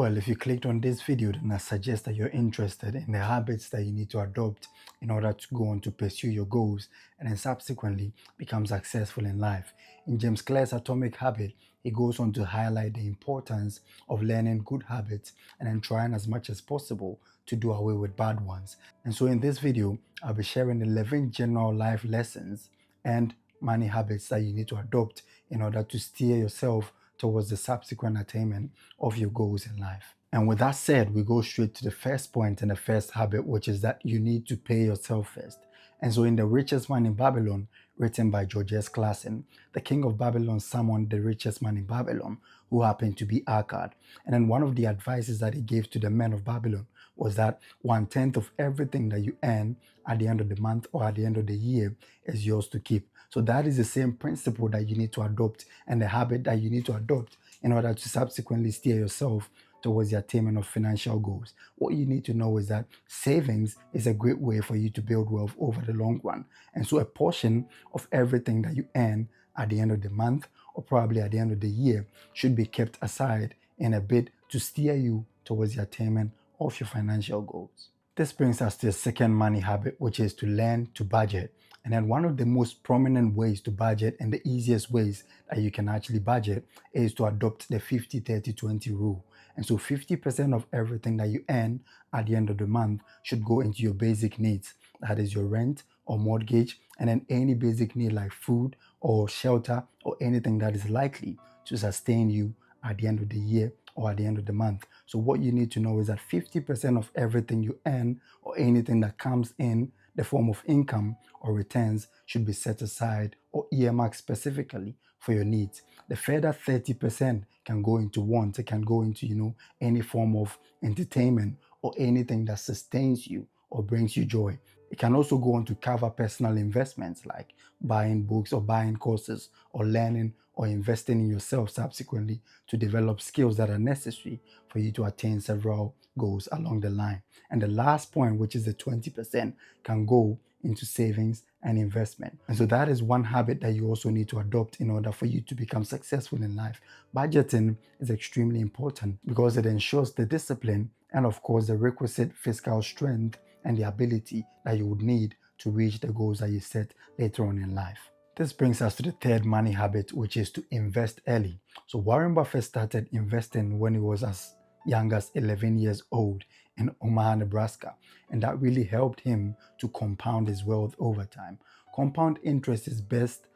Well, if you clicked on this video, then I suggest that you're interested in the habits that you need to adopt in order to go on to pursue your goals and then subsequently become successful in life. In James Clear's Atomic Habit, he goes on to highlight the importance of learning good habits and then trying as much as possible to do away with bad ones. And so in this video, I'll be sharing 11 general life lessons and money habits that you need to adopt in order to steer yourself towards the subsequent attainment of your goals in life. And with that said, we go straight to the first point and the first habit, which is that you need to pay yourself first. And so in The Richest Man in Babylon, written by George S. Clason, the king of Babylon summoned the richest man in Babylon, who happened to be Akkad. And then one of the advices that he gave to the men of Babylon was that 1/10 of everything that you earn at the end of the month or at the end of the year is yours to keep. So that is the same principle that you need to adopt and the habit that you need to adopt in order to subsequently steer yourself towards the attainment of financial goals. What you need to know is that savings is a great way for you to build wealth over the long run. And so a portion of everything that you earn at the end of the month or probably at the end of the year should be kept aside in a bid to steer you towards the attainment of your financial goals. This brings us to the second money habit, which is to learn to budget. And then one of the most prominent ways to budget and the easiest ways that you can actually budget is to adopt the 50-30-20 rule. And so 50% of everything that you earn at the end of the month should go into your basic needs. That is your rent or mortgage, and then any basic need like food or shelter or anything that is likely to sustain you at the end of the year or at the end of the month. So what you need to know is that 50% of everything you earn or anything that comes in the form of income or returns should be set aside or earmarked specifically for your needs. The further 30% can go into wants. It can go into, any form of entertainment or anything that sustains you or brings you joy. It can also go on to cover personal investments like buying books or buying courses or learning or investing in yourself subsequently to develop skills that are necessary for you to attain several goals along the line. And the last point, which is the 20%, can go into savings and investment. And so that is one habit that you also need to adopt in order for you to become successful in life. Budgeting is extremely important because it ensures the discipline and of course the requisite fiscal strength and the ability that you would need to reach the goals that you set later on in life. This brings us to the third money habit, which is to invest early. So Warren Buffett started investing when he was as young as 11 years old in Omaha, Nebraska, and that really helped him to compound his wealth over time. Compound interest is best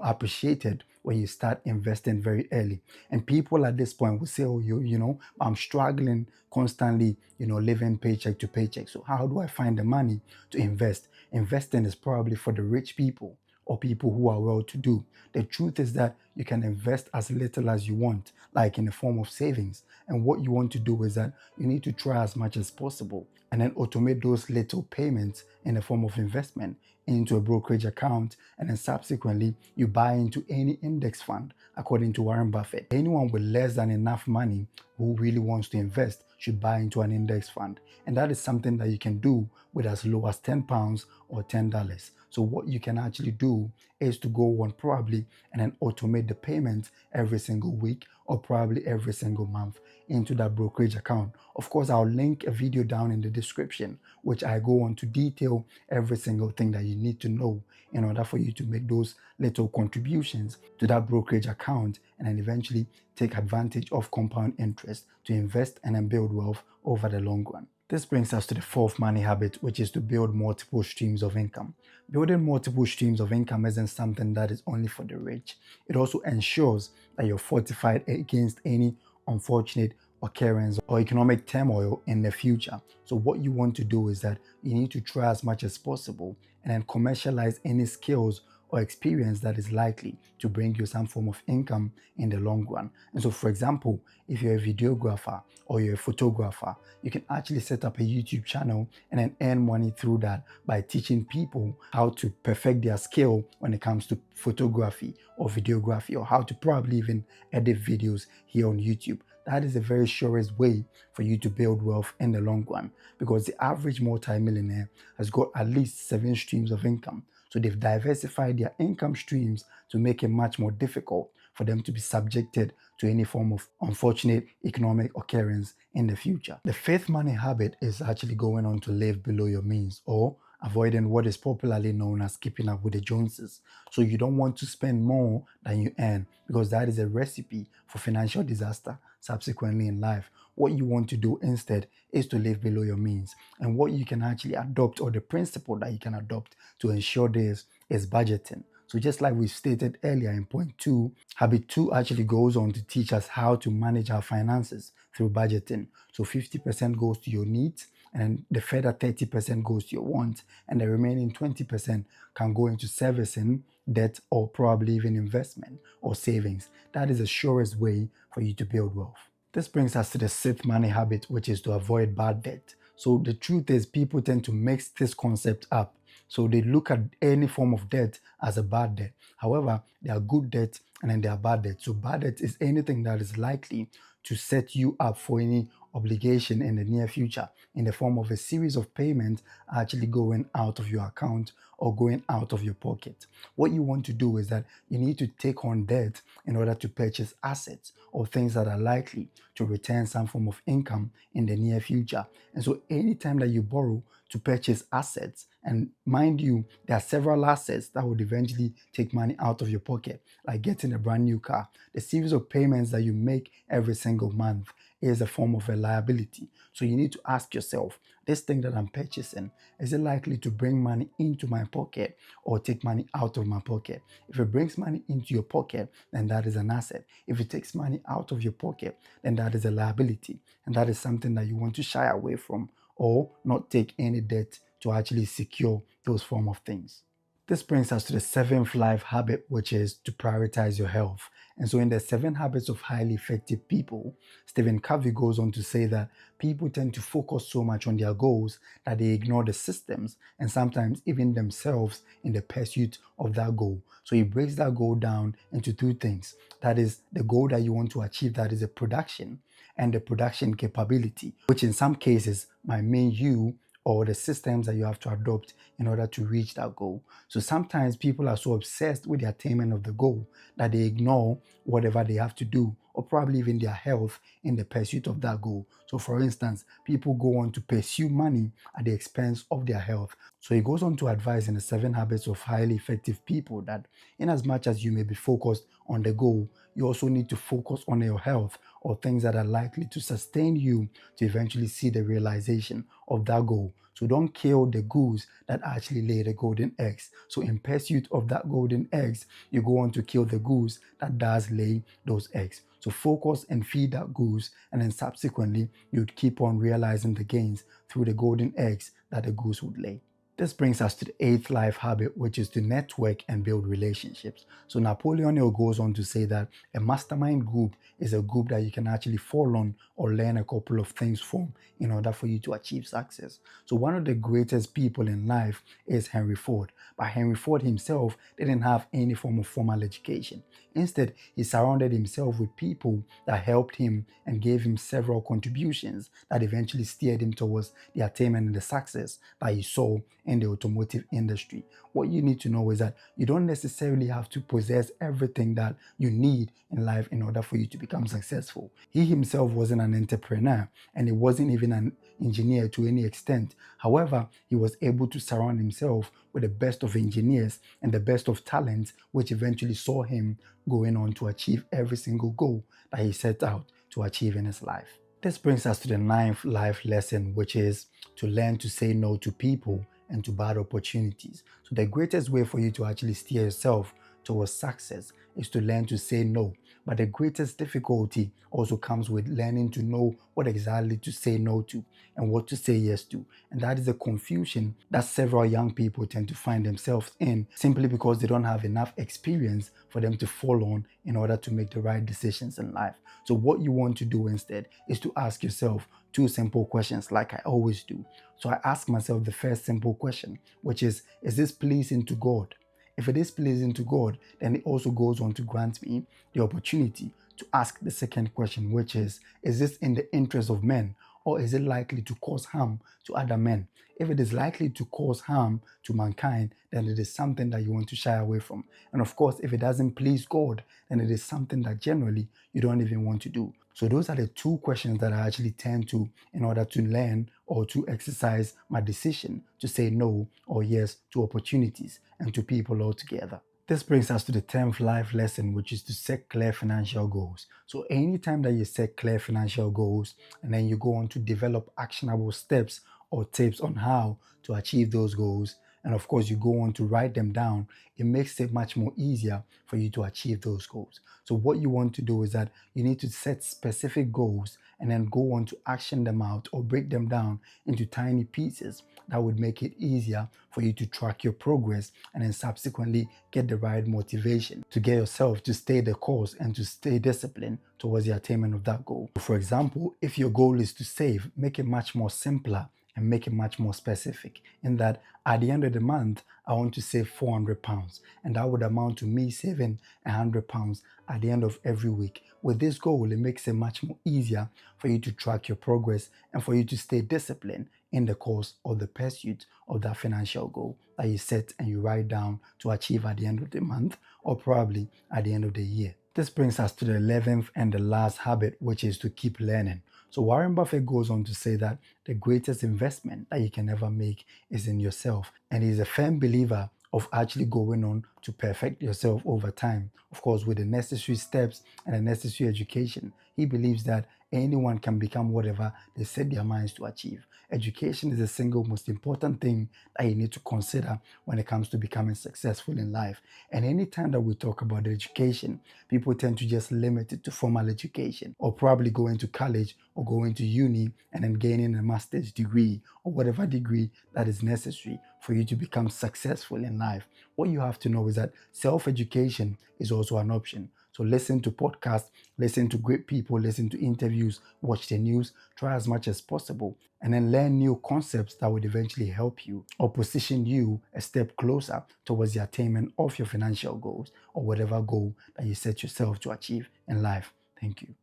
appreciated when you start investing very early. And people at this point will say, oh, I'm struggling constantly, living paycheck to paycheck. So how do I find the money to invest? Investing is probably for the rich people or people who are well to do. The truth is that you can invest as little as you want, like in the form of savings. And what you want to do is that you need to try as much as possible and then automate those little payments in the form of investment into a brokerage account, and then subsequently you buy into any index fund. According to Warren Buffett, anyone with less than enough money who really wants to invest should buy into an index fund. And that is something that you can do with as low as £10 or $10. So what you can actually do is to go on probably and then automate the payments every single week or probably every single month into that brokerage account. Of course, I'll link a video down in the description, which I go on to detail every single thing that you need to know in order for you to make those little contributions to that brokerage account and then eventually take advantage of compound interest to invest and then build wealth over the long run. This brings us to the fourth money habit, which is to build multiple streams of income. Building multiple streams of income isn't something that is only for the rich. It also ensures that you're fortified against any unfortunate occurrence or economic turmoil in the future. So what you want to do is that you need to try as much as possible and then commercialize any skills or experience that is likely to bring you some form of income in the long run. And so, for example, if you're a videographer or you're a photographer, you can actually set up a YouTube channel and then earn money through that by teaching people how to perfect their skill when it comes to photography or videography, or how to probably even edit videos here on YouTube. That is the very surest way for you to build wealth in the long run, because the average multimillionaire has got at least 7 streams of income. So they've diversified their income streams to make it much more difficult for them to be subjected to any form of unfortunate economic occurrence in the future. The fifth money habit is actually going on to live below your means, or avoiding what is popularly known as keeping up with the Joneses. So you don't want to spend more than you earn, because that is a recipe for financial disaster subsequently in life. What you want to do instead is to live below your means. And what you can actually adopt, or the principle that you can adopt to ensure this, is budgeting. So just like we stated earlier in point 2, habit 2 actually goes on to teach us how to manage our finances through budgeting. So 50% goes to your needs, and the further 30% goes to your wants, and the remaining 20% can go into servicing debt, or probably even investment or savings. That is the surest way for you to build wealth. This brings us to the sixth money habit, which is to avoid bad debt. So the truth is, people tend to mix this concept up. So they look at any form of debt as a bad debt. However, there are good debt and then there are bad debt. So bad debt is anything that is likely to set you up for any obligation in the near future, in the form of a series of payments actually going out of your account or going out of your pocket. What you want to do is that you need to take on debt in order to purchase assets or things that are likely to return some form of income in the near future. And so anytime that you borrow to purchase assets, and mind you, there are several assets that would eventually take money out of your pocket, like getting a brand new car. The series of payments that you make every single month is a form of a liability. So you need to ask yourself, this thing that I'm purchasing, is it likely to bring money into my pocket or take money out of my pocket? If it brings money into your pocket, then that is an asset. If it takes money out of your pocket, then that is a liability. And that is something that you want to shy away from, or not take any debt to actually secure those form of things. This brings us to the seventh life habit, which is to prioritize your health. And so in the 7 habits of highly effective people, Stephen Covey goes on to say that people tend to focus so much on their goals that they ignore the systems and sometimes even themselves in the pursuit of that goal. So he breaks that goal down into 2 things. That is the goal that you want to achieve, that is a production, and the production capability, which in some cases might mean you or the systems that you have to adopt in order to reach that goal. So sometimes people are so obsessed with the attainment of the goal that they ignore whatever they have to do, or probably even their health, in the pursuit of that goal. So for instance, people go on to pursue money at the expense of their health. So he goes on to advise in the 7 habits of highly effective people that in as much as you may be focused on the goal, you also need to focus on your health, or things that are likely to sustain you to eventually see the realization of that goal. So don't kill the goose that actually lay the golden eggs. So in pursuit of that golden eggs, you go on to kill the goose that does lay those eggs. So focus and feed that goose, and then subsequently you'd keep on realizing the gains through the golden eggs that the goose would lay. This brings us to the 8th life habit, which is to network and build relationships. So Napoleon Hill goes on to say that a mastermind group is a group that you can actually fall on or learn a couple of things from in order for you to achieve success. So one of the greatest people in life is Henry Ford. But Henry Ford himself didn't have any form of formal education. Instead, he surrounded himself with people that helped him and gave him several contributions that eventually steered him towards the attainment and the success that he saw in the automotive industry. What you need to know is that you don't necessarily have to possess everything that you need in life in order for you to become successful. He himself wasn't an entrepreneur, and he wasn't even an engineer to any extent. However, he was able to surround himself with the best of engineers and the best of talents, which eventually saw him going on to achieve every single goal that he set out to achieve in his life. This brings us to the 9th life lesson, which is to learn to say no to people and to bad opportunities. So the greatest way for you to actually steer yourself towards success is to learn to say no. But the greatest difficulty also comes with learning to know what exactly to say no to and what to say yes to. And that is a confusion that several young people tend to find themselves in, simply because they don't have enough experience for them to fall on in order to make the right decisions in life. So what you want to do instead is to ask yourself 2 simple questions, like I always do. So I ask myself the first simple question, which is this pleasing to God? If it is pleasing to God, then it also goes on to grant me the opportunity to ask the second question, which is this in the interest of men or is it likely to cause harm to other men? If it is likely to cause harm to mankind, then it is something that you want to shy away from. And of course, if it doesn't please God, then it is something that generally you don't even want to do. So those are the two questions that I actually tend to in order to learn or to exercise my decision to say no or yes to opportunities and to people altogether. This brings us to the 10th life lesson, which is to set clear financial goals. So anytime that you set clear financial goals and then you go on to develop actionable steps or tips on how to achieve those goals, and of course you go on to write them down, it makes it much more easier for you to achieve those goals. So what you want to do is that you need to set specific goals and then go on to action them out or break them down into tiny pieces that would make it easier for you to track your progress and then subsequently get the right motivation to get yourself to stay the course and to stay disciplined towards the attainment of that goal. For example, if your goal is to save, make it much more simpler and make it much more specific in that at the end of the month, I want to save £400 and that would amount to me saving £100 at the end of every week. With this goal, it makes it much more easier for you to track your progress and for you to stay disciplined in the course or the pursuit of that financial goal that you set and you write down to achieve at the end of the month or probably at the end of the year. This brings us to the 11th and the last habit, which is to keep learning. So Warren Buffett goes on to say that the greatest investment that you can ever make is in yourself. And he's a firm believer of actually going on to perfect yourself over time. Of course, with the necessary steps and the necessary education, he believes that anyone can become whatever they set their minds to achieve. Education is the single most important thing that you need to consider when it comes to becoming successful in life. And anytime that we talk about education, people tend to just limit it to formal education or probably going to college or going to uni and then gaining a master's degree or whatever degree that is necessary for you to become successful in life. What you have to know is that self-education is also an option. So listen to podcasts, listen to great people, listen to interviews, watch the news, try as much as possible, and then learn new concepts that would eventually help you or position you a step closer towards the attainment of your financial goals or whatever goal that you set yourself to achieve in life. Thank you.